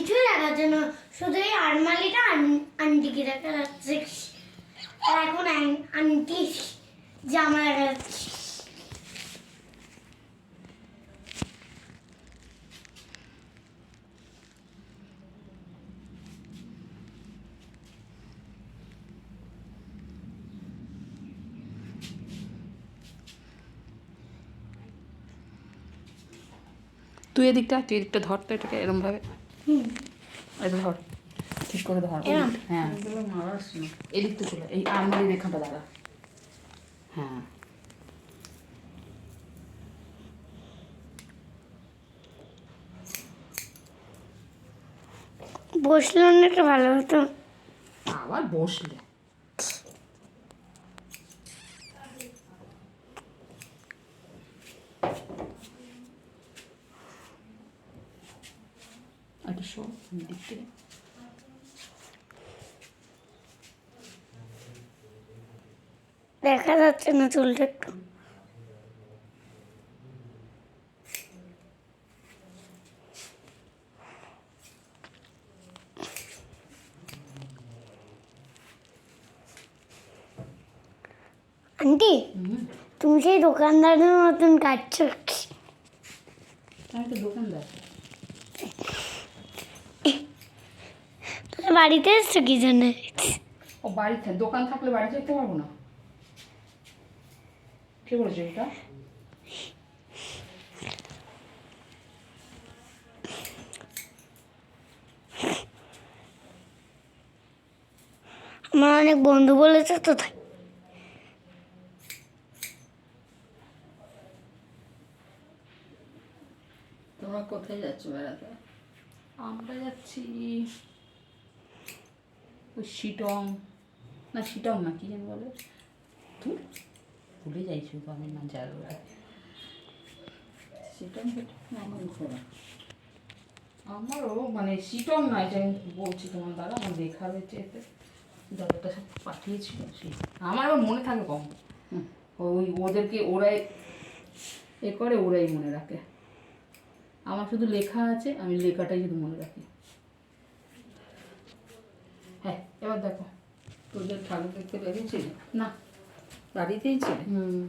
কিছুই দেখা যাচ্ছে না, শুধু এই আলমারিটা আন্টিকে দেখা যাচ্ছে, আর এখন আন্টি জামা দেখা যাচ্ছে। তুই এদিকটা ধর তো এটাকে এরমভাবে। এটা ধর, ঠিক করে ধর। হ্যাঁ, এদিকটা চলে, এই আলমারি রেখাটা দাঁড়া। হ্যাঁ, বসলে অনেকটা ভালো হতো। আবার বসলে একটা শো দিক থেকে। দেখা যাচ্ছে না চুলটা একটু। আন্টি, তুমি সেই দোকানদারের মতন কাটছো। আমি তো দোকানদার। তুমি বাড়িতে এসছো কি জন্য? ও বাড়িতে, দোকান থাকলে বাড়ি যেতে পারবো না? কে বলেছে এটা? আমার অনেক বন্ধু বলেছে তো তাই। তোমরা কোথায় যাচ্ছ বেড়াতে? আমরা যাচ্ছি ওই শিটং, না শিটং না, কি যেন বলে, তুই ভুলে যাই শুধু আমি না জায়গা। সেটা আমার ঘোরা। আমারও মানে শিটং নয়, যে আমি বলছি তোমার দাদা আমার দেখা হয়েছে, এতে দাদাটা সব পাঠিয়েছিল। আমারও মনে থাকে কম, ওই ওদেরকে ওরাই এ করে, ওরাই মনে রাখে। আমার শুধু লেখা আছে, আমি লেখাটাই শুধু মনে রাখি। হ্যাঁ, এবার দেখো। তোদের ঠাকুর দেখতে বেরিয়েছিলি? না, বাড়িতেই ছিলে? হুম।